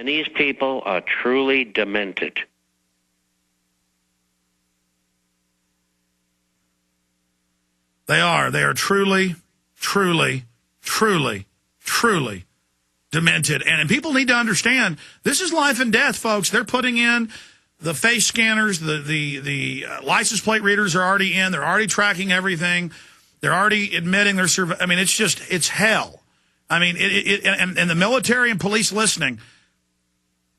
And these people are truly demented. They are. They are truly, truly, truly, truly demented. And people need to understand, this is life and death, folks. They're putting in the face scanners, the license plate readers are already in. They're already tracking everything. They're already admitting their I mean, it's hell. I mean, and the military and police listening,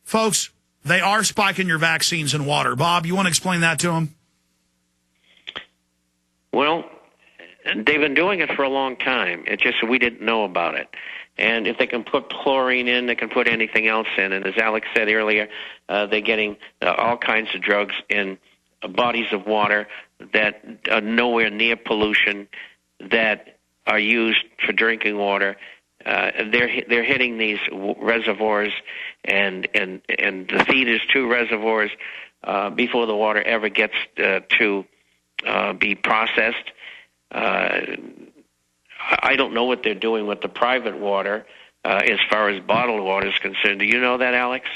folks, they are spiking your vaccines in water. Bob, you want to explain that to them? Well, they've been doing it for a long time. It's just we didn't know about it. And if they can put chlorine in, they can put anything else in. And as Alex said earlier, they're getting all kinds of drugs in bodies of water that are nowhere near pollution, that are used for drinking water. They're hitting these reservoirs and the feeders to reservoirs before the water ever gets to be processed. I don't know what they're doing with the private water as far as bottled water is concerned. Do you know that, Alex?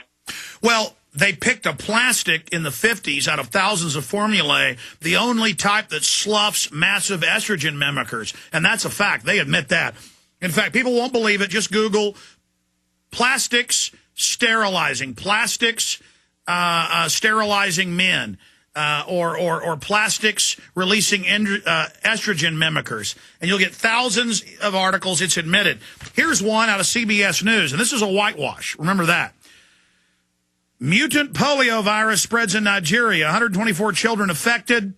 Well, they picked a plastic in the 50s out of thousands of formulae, the only type that sloughs massive estrogen mimickers. And that's a fact. They admit that. In fact, people won't believe it. Just Google plastics sterilizing, plastics sterilizing men. Or plastics releasing estrogen mimickers. And you'll get thousands of articles. It's admitted. Here's one out of CBS News, and this is a whitewash. Remember that. Mutant polio virus spreads in Nigeria. 124 children affected.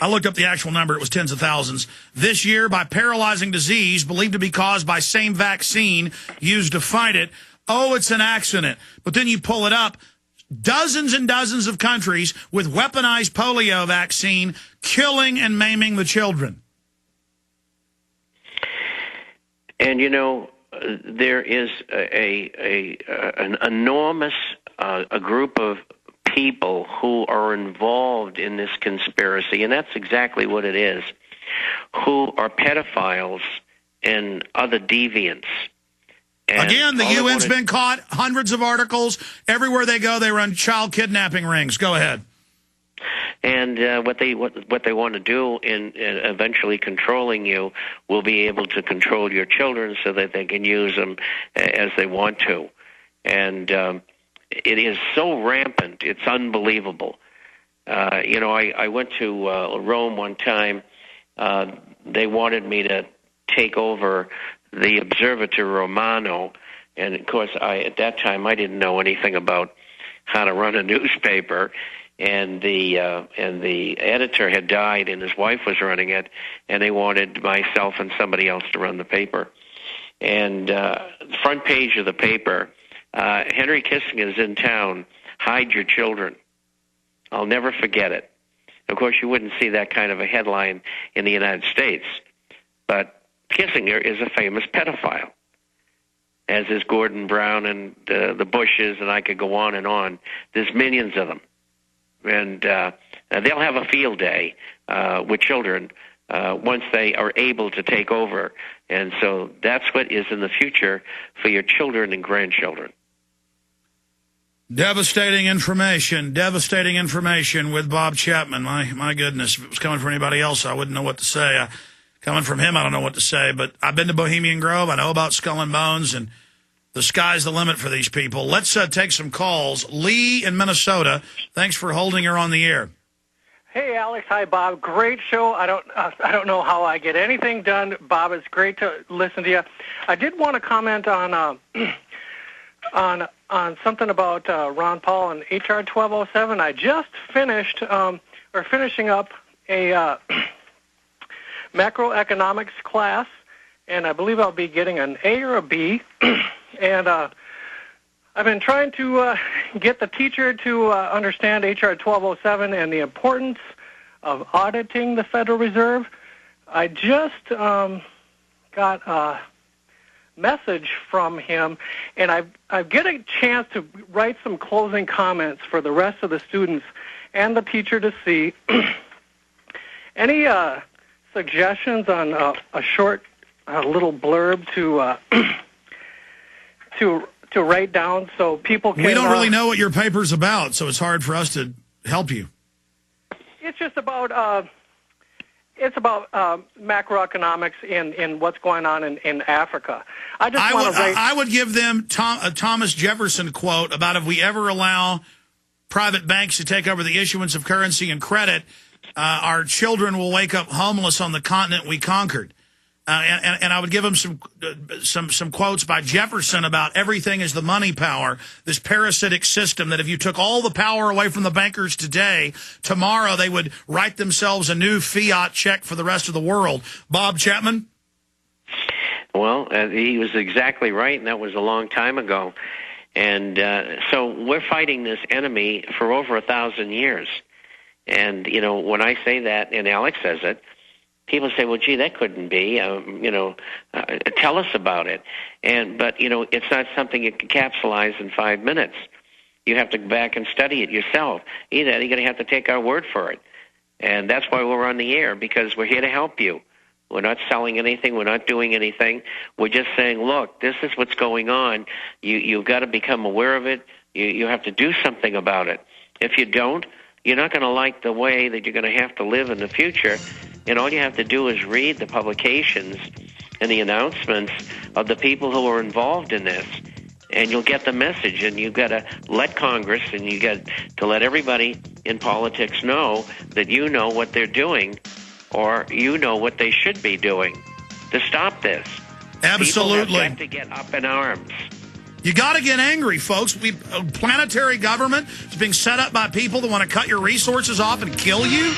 I looked up the actual number. It was tens of thousands. This year by paralyzing disease believed to be caused by same vaccine used to fight it. Oh, it's an accident. But then you pull it up. Dozens and dozens of countries with weaponized polio vaccine killing and maiming the children. And, you know, there is an enormous a group of people who are involved in this conspiracy, and that's exactly what it is, who are pedophiles and other deviants. And again, the UN's been caught, hundreds of articles. Everywhere they go, they run child kidnapping rings. Go ahead. And what they want to do in eventually controlling you will be able to control your children so that they can use them as they want to. And it is so rampant, it's unbelievable. You know, I went to Rome one time. They wanted me to take over the Observatory Romano, and of course, at that time I didn't know anything about how to run a newspaper, and the editor had died, and his wife was running it, and they wanted myself and somebody else to run the paper. And the front page of the paper, Henry Kissinger's in town. Hide your children. I'll never forget it. Of course, you wouldn't see that kind of a headline in the United States, but Kissinger is a famous pedophile, as is Gordon Brown and the Bushes, and I could go on and on. There's millions of them. And they'll have a field day with children once they are able to take over. And so that's what is in the future for your children and grandchildren. Devastating information with Bob Chapman. My goodness, if it was coming from anybody else, I wouldn't know what to say. Coming from him, I don't know what to say, but I've been to Bohemian Grove. I know about Skull and Bones, and the sky's the limit for these people. Let's take some calls. Lee in Minnesota, thanks for holding her on the air. Hey, Alex. Hi, Bob. Great show. I don't know how I get anything done, Bob. It's great to listen to you. I did want to comment on something about Ron Paul and HR 1207. I just finishing up a macroeconomics class, and I believe I'll be getting an A or a B. And I've been trying to get the teacher to understand HR 1207 and the importance of auditing the Federal Reserve. I just got a message from him, and I get a chance to write some closing comments for the rest of the students and the teacher to see. Any suggestions on a short little blurb to to write down so people can... We don't really know what your paper's about, so it's hard for us to help you. It's just about... It's about macroeconomics in what's going on in Africa. I would give them a Thomas Jefferson quote about if we ever allow private banks to take over the issuance of currency and credit, our children will wake up homeless on the continent we conquered. And I would give them some quotes by Jefferson about everything is the money power, this parasitic system that if you took all the power away from the bankers today, tomorrow they would write themselves a new fiat check for the rest of the world. Bob Chapman? Well, he was exactly right, and that was a long time ago. And so we're fighting this enemy for over 1,000 years. And, you know, when I say that, and Alex says it, people say, well, gee, that couldn't be, tell us about it. But, you know, it's not something you can capsulize in 5 minutes. You have to go back and study it yourself. Either you're going to have to take our word for it. And that's why we're on the air, because we're here to help you. We're not selling anything. We're not doing anything. We're just saying, look, this is what's going on. You've got to become aware of it. You have to do something about it. If you don't, you're not going to like the way that you're going to have to live in the future. And all you have to do is read the publications and the announcements of the people who are involved in this, and you'll get the message. And you've got to let Congress and you got to let everybody in politics know that you know what they're doing, or you know what they should be doing to stop this. Absolutely. People have got to get up in arms. You got to get angry, folks. Planetary government is being set up by people that want to cut your resources off and kill you.